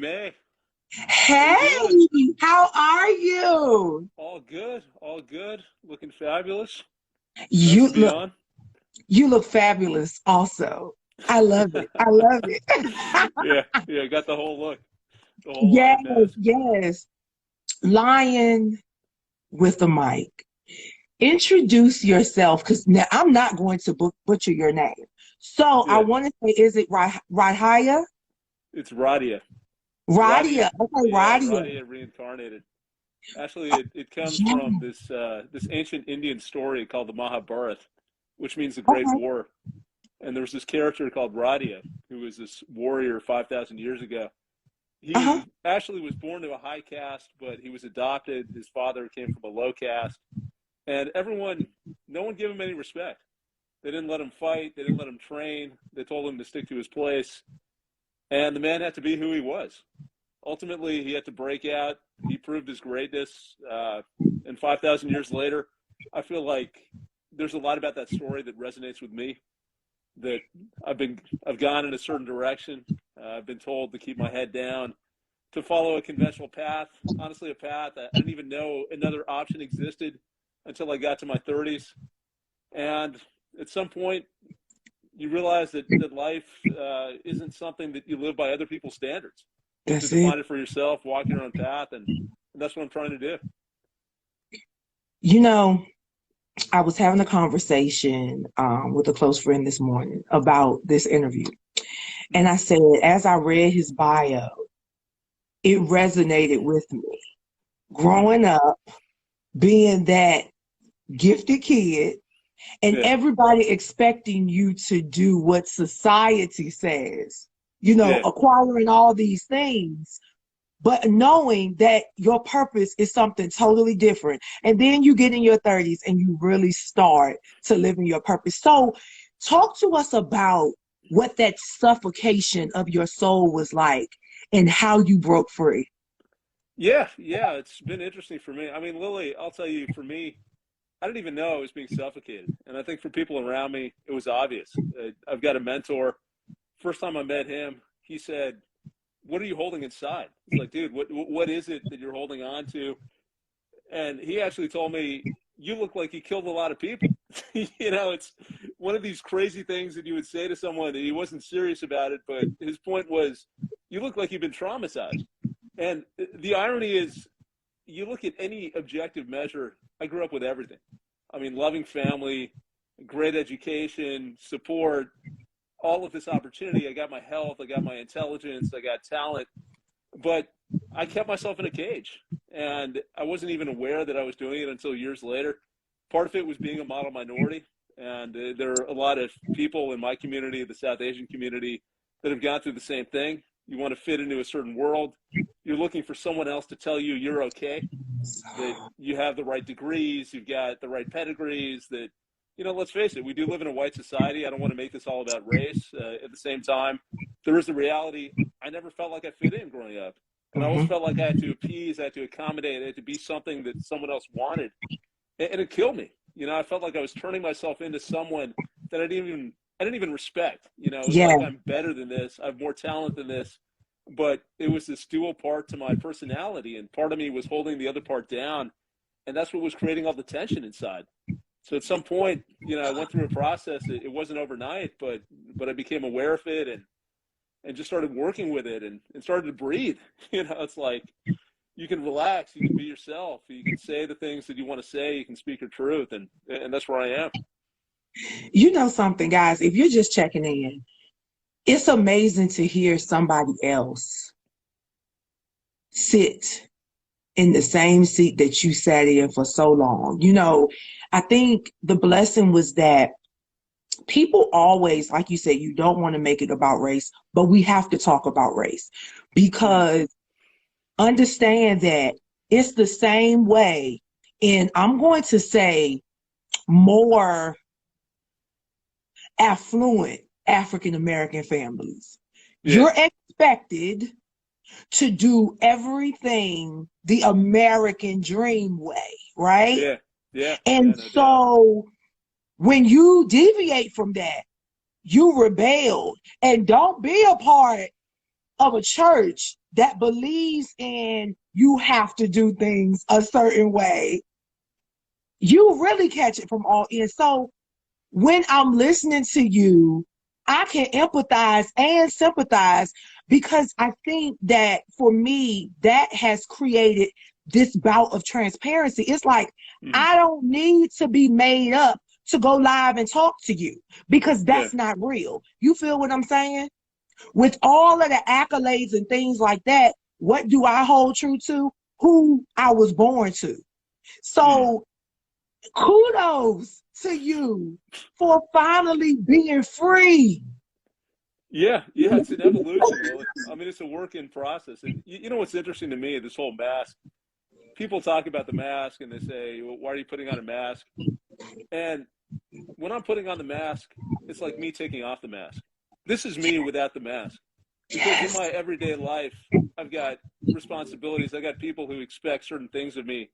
May. How you Hey, doing? how are you? All good, all good. Looking fabulous. Nice You to be look on. you look fabulous also. I love it. I love it. Yeah, yeah, got the whole look, the whole Yes, lion mask. yes. Lion with the mic. Introduce yourself because now I'm not going to butcher your name. So I Yeah, want to say, is it Radheya? it's Radheya. Radheya, Radia. Okay, yeah, Radia. Radheya Reinkarn8d. Actually, it comes Yeah. from this ancient Indian story called the Mahabharata, which means the Great Okay. War. And there was this character called Radheya, who was this warrior 5,000 years ago. Uh-huh. He actually was born to a high caste, but he was adopted. His father came from a low caste, and no one gave him any respect. They didn't let him fight. They didn't let him train. They told him to stick to his place, and the man had to be who he was. Ultimately, he had to break out. He proved his greatness, and 5,000 years later, I feel like there's a lot about that story that resonates with me. That I've gone in a certain direction. I've been told to keep my head down, to follow a conventional path. Honestly, a path I didn't even know another option existed until I got to my 30s. And at some point, you realize that life isn't something that you live by other people's standards. You have to That's it. define it for yourself, walk your own path, and that's what I'm trying to do. You know, I was having a conversation with a close friend this morning about this interview. And Mm-hmm. I said, as I read his bio, it resonated with me. Mm-hmm. Growing up, being that gifted kid, and Yeah, everybody expecting you to do what society says, yeah, acquiring all these things, but knowing that your purpose is something totally different. And then you get in your 30s and you really start to live in your purpose. So, talk to us about what that suffocation of your soul was like and how you broke free. yeah, yeah. It's been interesting for me. I mean, Lily, I'll tell you, for me, I didn't even know I was being suffocated. And I think for people around me, it was obvious. I've got a mentor. First time I met him, he said, "What are you holding inside?" It's like, dude, what is it that you're holding on to? And he actually told me, "You look like you killed a lot of people." It's one of these crazy things that you would say to someone that he wasn't serious about it, but his point was, "You look like you've been traumatized." And the irony is, you look at any objective measure, I grew up with everything. I mean, loving family, great education, support, all of this opportunity. I got my health, I got my intelligence, I got talent, but I kept myself in a cage. And I wasn't even aware that I was doing it until years later. Part of it was being a model minority. And there are a lot of people in my community, the South Asian community, that have gone through the same thing. You want to fit into a certain world. You're looking for someone else to tell you you're okay, that you have the right degrees, you've got the right pedigrees, that, let's face it, we do live in a white society. I don't want to make this all about race. At the same time, there is the reality. I never felt like I fit in growing up. And I always Mhm. felt like I had to appease, I had to accommodate, I had to be something that someone else wanted. And it killed me. I felt like I was turning myself into someone that I didn't even respect. It was Yeah. like, I'm better than this. I have more talent than this. But it was this dual part to my personality, and part of me was holding the other part down, and that's what was creating all the tension inside. So at some point, I went through a process. It wasn't overnight, but I became aware of it, and just started working with it, and started to breathe. It's like, you can relax, you can be yourself, you can say the things that you want to say, you can speak your truth, and that's where I am. You know something, guys, if you're just checking in, it's amazing to hear somebody else sit in the same seat that you sat in for so long. I think the blessing was that people always, like you said, you don't want to make it about race, but we have to talk about race Mm-hmm. because understand that it's the same way in, I'm going to say, more affluent African American families. Yeah, You're expected to do everything the American dream way, right? yeah, yeah, yeah, And no doubt. so when you deviate from that, you rebelled and don't be a part of a church that believes in you have to do things a certain way, you really catch it from all ends. So when I'm listening to you, I can empathize and sympathize, because I think that for me, that has created this bout of transparency. It's like, Hmm. I don't need to be made up to go live and talk to you, because Yeah. that's not real. You feel what I'm saying? With all of the accolades and things like that, what do I hold true to? Who I was born to. Hmm. So kudos to you for finally being free. Yeah, yeah, it's an evolution, Lily. I mean, it's a work in process. And you know what's interesting to me, this whole mask, people talk about the mask and they say, well, why are you putting on a mask? And when I'm putting on the mask, it's like me taking off the mask. This is me without the mask. Because in Yes. my everyday life, I've got responsibilities. I've got people who expect certain things of me.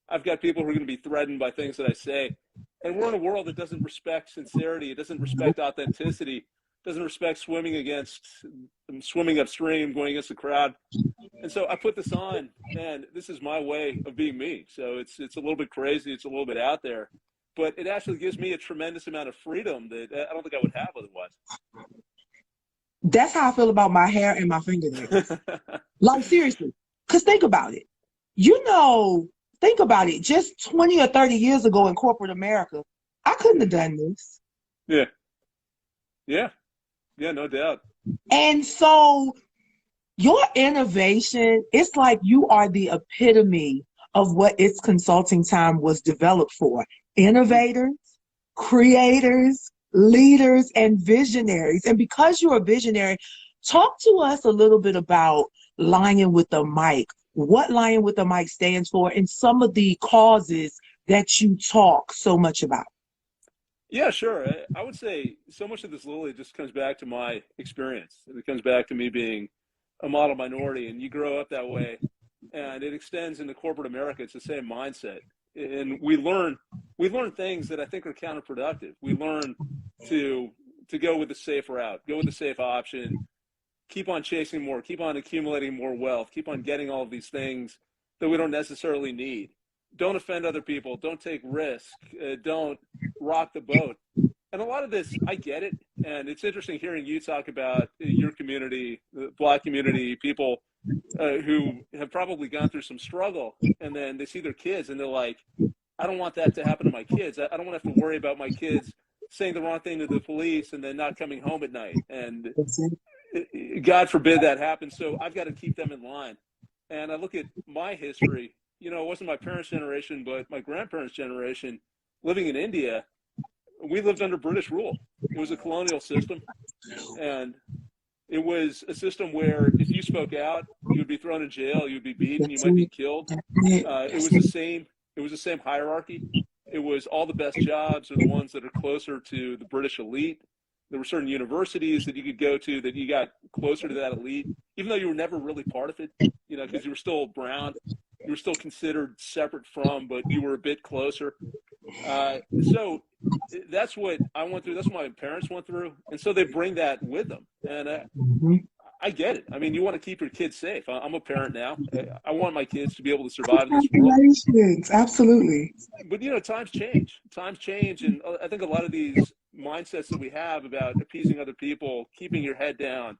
I've got people who are going to be threatened by things that I say. And we're in a world that doesn't respect sincerity. It doesn't respect authenticity. It doesn't respect swimming upstream, going against the crowd. And so I put this on, and this is my way of being me. So it's a little bit crazy. It's a little bit out there, but it actually gives me a tremendous amount of freedom that I don't think I would have otherwise. That's how I feel about my hair and my fingernails. Like, seriously. Because think about it. You know, think about it. Just 20 or 30 years ago in corporate America, I couldn't have done this. Yeah, yeah, yeah, no doubt. And so your innovation, it's like you are the epitome of what It's Consulting Time was developed for. Mm. Innovators, creators, leaders, and visionaries. And because you're a visionary, talk to us a little bit about Lion with the Mic, what Lion with the Mic stands for, and some of the causes that you talk so much about. Yeah, sure. I would say so much of this, Lily, just comes back to my experience. It comes back to me being a model minority, and you grow up that way, and it extends into corporate America. It's the same mindset, and we learn things that I think are counterproductive. We learn to to go with the safe route, go with the safe option, keep on chasing more, keep on accumulating more wealth, keep on getting all of these things that we don't necessarily need. Don't offend other people. Don't take risk. Don't rock the boat. And a lot of this, I get it. And it's interesting hearing you talk about your community, the Black community, people who have probably gone through some struggle, and then they see their kids and they're like, I don't want that to happen to my kids. I don't want to have to worry about my kids saying the wrong thing to the police and then not coming home at night. And God forbid that happens. So I've got to keep them in line. And I look at my history, it wasn't my parents' generation, but my grandparents' generation living in India. We lived under British rule. It was a colonial system. And it was a system where if you spoke out, you would be thrown in jail, you would be beaten, you That's might be it. killed. That's it. It was the same. It was the same hierarchy. It was all the best jobs are the ones that are closer to the British elite. There were certain universities that you could go to that you got closer to that elite, even though you were never really part of it, because you were still brown. You were still considered separate from, but you were a bit closer. So that's what I went through. That's what my parents went through. And so they bring that with them. And Mhm. I get it. I mean, you want to keep your kids safe. I'm a parent now. I want my kids to be able to survive in this world. Congratulations. Absolutely. But times change. Times change, and I think a lot of these mindsets that we have about appeasing other people, keeping your head down,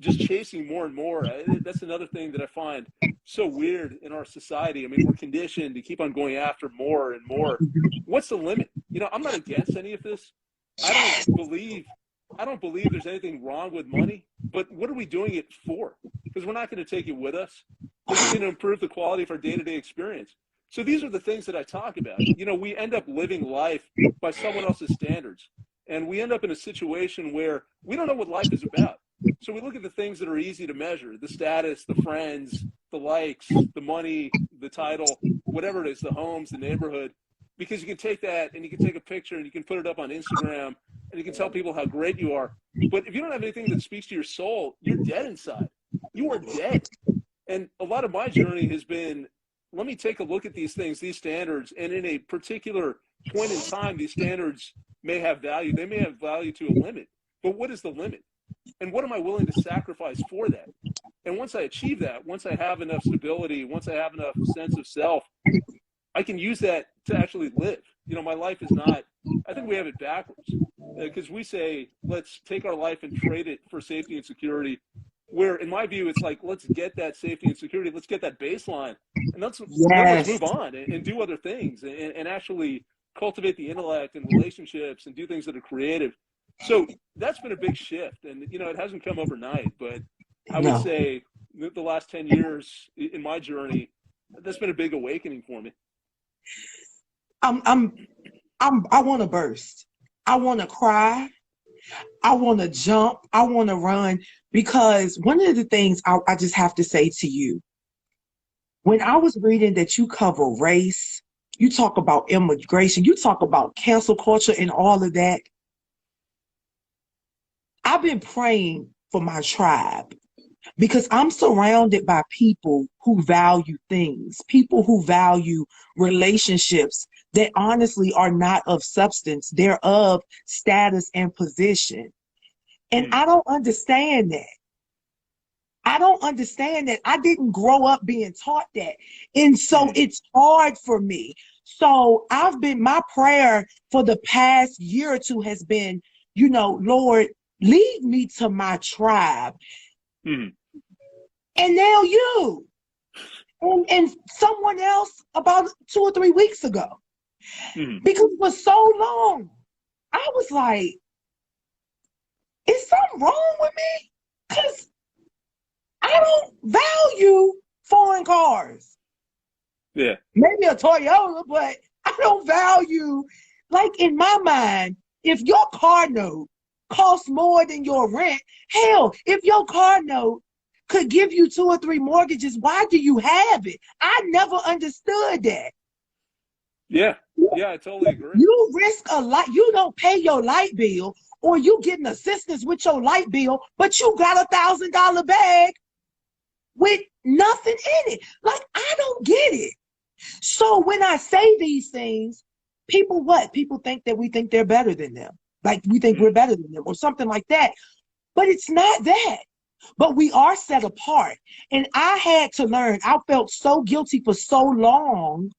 just chasing more and more. That's another thing that I find so weird in our society. I mean, we're conditioned to keep on going after more and more. What's the limit? I'm not against any of this. I don't Yes. believe I don't believe there's anything wrong with money, but what are we doing it for? Because we're not going to take it with us. Is it going to improve the quality of our day-to-day experience? So these are the things that I talk about. We end up living life by someone else's standards. And we end up in a situation where we don't know what life is about. So we look at the things that are easy to measure, the status, the friends, the likes, the money, the title, whatever it is, the homes, the neighborhood, because you can take that and you can take a picture and you can put it up on Instagram and you can tell people how great you are. But if you don't have anything that speaks to your soul, you're dead inside. You are dead. And a lot of my journey has been, let me take a look at these things, these standards, and in a particular point in time, these standards may have value. They may have value to a limit. But what is the limit? And what am I willing to sacrifice for that? And once I achieve that, once I have enough stability, once I have enough sense of self, I can use that to actually live. You know, my life is not, I think we have it backwards because we say, let's take our life and trade it for safety and security. Where in my view, it's like, let's get that safety and security, let's get that baseline, and then let's Yes. move on and do other things and actually cultivate the intellect and relationships and do things that are creative. So that's been a big shift. And, you know, it hasn't come overnight, but I would No. say the last 10 years in my journey, that's been a big awakening for me. I'm I'm I want to burst. I want to cry. I want to jump. I want to run because one of the things I just have to say to you, when I was reading that you cover race, you talk about immigration, you talk about cancel culture and all of that. I've been praying for my tribe because I'm surrounded by people who value things, people who value relationships that honestly are not of substance, they're of status and position. And Mm. I don't understand that. I don't understand that. I didn't grow up being taught that. And so Mm. it's hard for me. So my prayer for the past year or two has been, Lord, lead me to my tribe. Mm. And now you and someone else about 2 or 3 weeks ago. Mm. Because for so long, I was like, is something wrong with me? Because I don't value foreign cars. Yeah. Maybe a Toyota, but I don't value, like in my mind, if your car note costs more than your rent, hell, if your car note could give you 2 or 3 mortgages, why do you have it? I never understood that. Yeah. Yeah, I totally agree. You risk a lot. You don't pay your light bill or you getting assistance with your light bill, but you got $1,000 bag with nothing in it. Like, I don't get it. So when I say these things, people what? People think that we think they're better than them. Like we think we're Mm. better than them or something like that. But it's not that. But we are set apart. And I had to learn. I felt so guilty for so long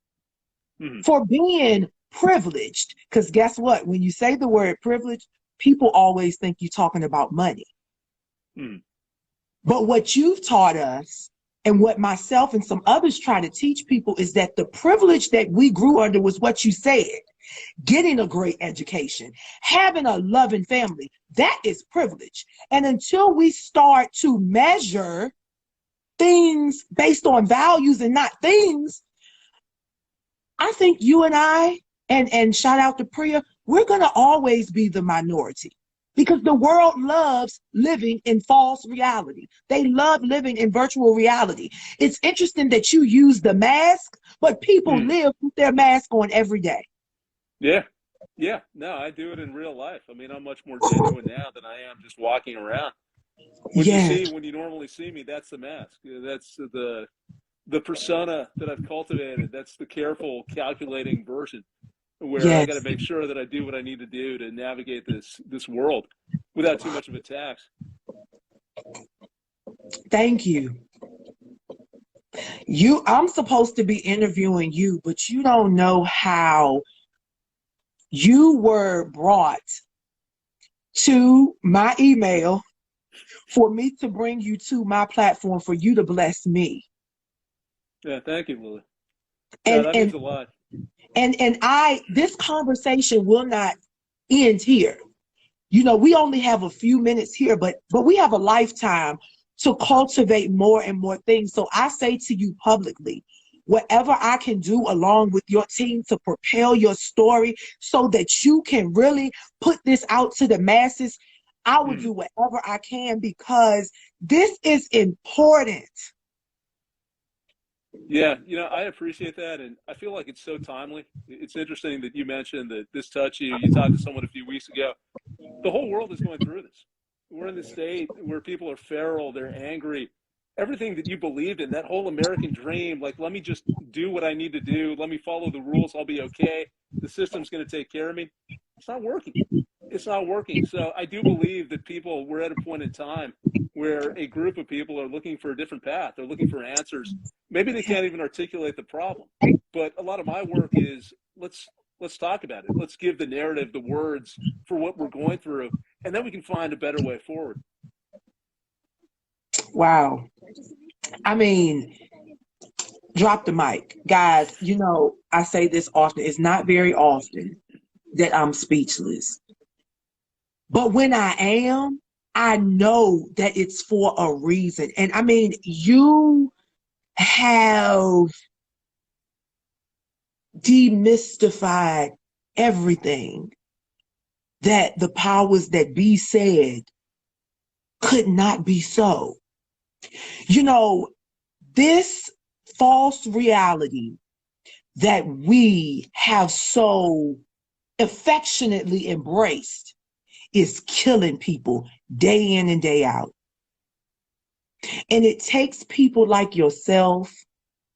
Mm. for being privileged. Because guess what? When you say the word privilege, people always think you're talking about money. Mm. But what you've taught us and what myself and some others try to teach people is that the privilege that we grew under was what you said, getting a great education, having a loving family, that is privilege. And until we start to measure things based on values and not things, I think you and I, and shout out to Priya, we're going to always be the minority because the world loves living in false reality. They love living in virtual reality. It's interesting that you use the mask, but people Mm. live with their mask on every day. Yeah. Yeah. No, I do it in real life. I mean, I'm much more genuine now than I am just walking around. Yes, When you normally see me, that's the mask. That's the persona that I've cultivated. That's the careful, calculating version where I got to yes. make sure that I do what I need to do to navigate this world without too much of a tax. Thank you. I'm supposed to be interviewing you, but you don't know how you were brought to my email for me to bring you to my platform for you to bless me. Yeah, thank you, Lily. No, And that and means a lot. this conversation will not end here. We only have a few minutes here, but we have a lifetime to cultivate more and more things. So I say to you publicly, whatever I can do along with your team to propel your story so that you can really put this out to the masses, I will Mm. do whatever I can because this is important. Yeah, I appreciate that, and I feel like it's so timely. It's interesting that you mentioned that this touched you. You talked to someone a few weeks ago. The whole world is going through this. We're in this state where people are feral, they're angry. Everything that you believed in, that whole American dream, like, let me just do what I need to do, let me follow the rules, I'll be okay. The system's going to take care of me. It's not working. it's not working. So I do believe that we're at a point in time where a group of people are looking for a different path. They're looking for answers. Maybe they can't even articulate the problem. But a lot of my work is let's talk about it. Let's give the narrative, the words for what we're going through, and then we can find a better way forward. Wow. I mean, drop the mic. Guys, you know, I say this often. It's not very often that I'm speechless. But when I am, I know that it's for a reason. And I mean, you have demystified everything that the powers that be said could not be so. You know, this false reality that we have so affectionately embraced is killing people day in and day out. And it takes people like yourself,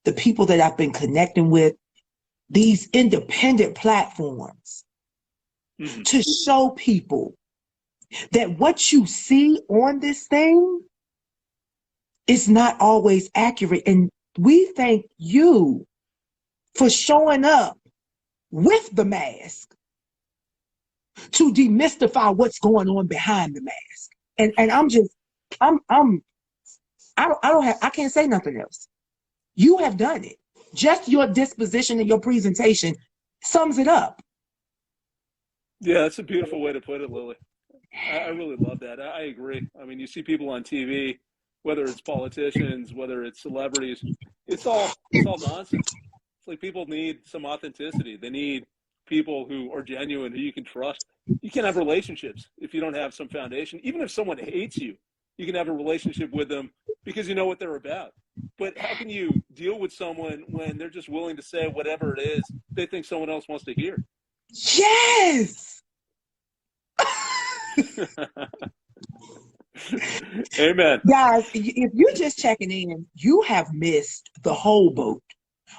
the people that I've been connecting with, these independent platforms, to show people that what you see on this thing is not always accurate. And we thank you for showing up with the mask to demystify what's going on behind the mask. And I can't say nothing else. You have done it. Just your disposition and your presentation sums it up. Yeah, that's a beautiful way to put it, Lily. I really love that. I agree. I mean, you see people on TV, whether it's politicians, whether it's celebrities, it's all nonsense. It's like people need some authenticity. They need people who are genuine, who you can trust. You can't have relationships if you don't have some foundation. Even if someone hates you, you can have a relationship with them because you know what they're about. But how can you deal with someone when they're just willing to say whatever it is they think someone else wants to hear? Yes. Amen. Guys, if you're just checking in, you have missed the whole boat.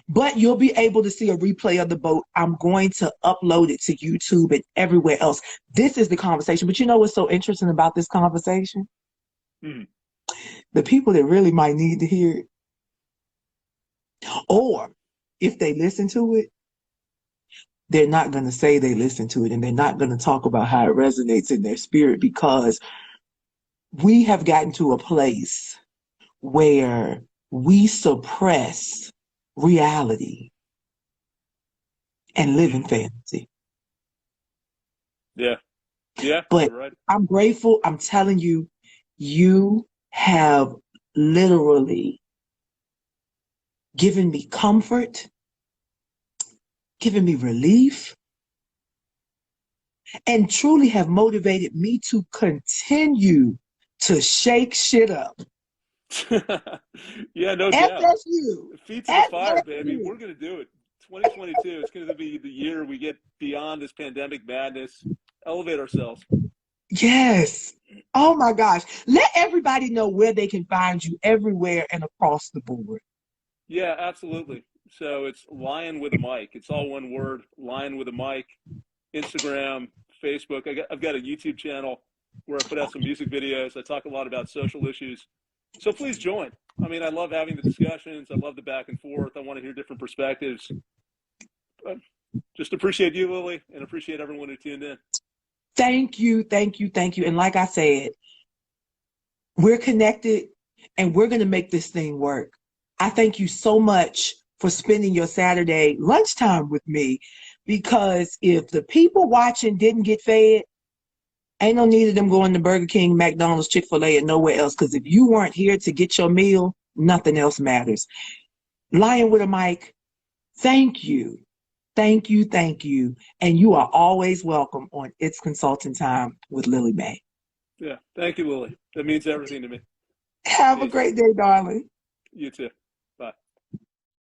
But you'll be able to see a replay of the boat. I'm going to upload it to YouTube and everywhere else. This is the conversation. But you know what's so interesting about this conversation? The people that really might need to hear it, or if they listen to it, they're not going to say they listen to it, and they're not going to talk about how it resonates in their spirit, because we have gotten to a place where we suppress reality and live in fantasy. Yeah. But right. I'm grateful. I'm telling you, you have literally given me comfort, given me relief, and truly have motivated me to continue to shake shit up. Yeah, no doubt. FSU. Feet to the fire, baby. We're going to do it. 2022, it's going to be the year we get beyond this pandemic madness, elevate ourselves. Yes. Oh my gosh. Let everybody know where they can find you everywhere and across the board. Yeah, absolutely. So it's Lion with a Mic. It's all one word, Lion with a Mic. Instagram, Facebook. I've got a YouTube channel where I put out some music videos. I talk a lot about social issues. So please join. I mean, I love having the discussions. I love the back and forth. I want to hear different perspectives. Just appreciate you, Lily, and appreciate everyone who tuned in. Thank you. And like I said, we're connected and we're going to make this thing work. I thank you so much for spending your Saturday lunchtime with me, because if the people watching didn't get fed, ain't no need of them going to Burger King, McDonald's, Chick-fil-A, and nowhere else. Because if you weren't here to get your meal, nothing else matters. Lion with a Mic, thank you. And you are always welcome on It's Consulting Time with Lily Mae. Yeah. Thank you, Lily. That means everything to me. Have a great day, darling. You too.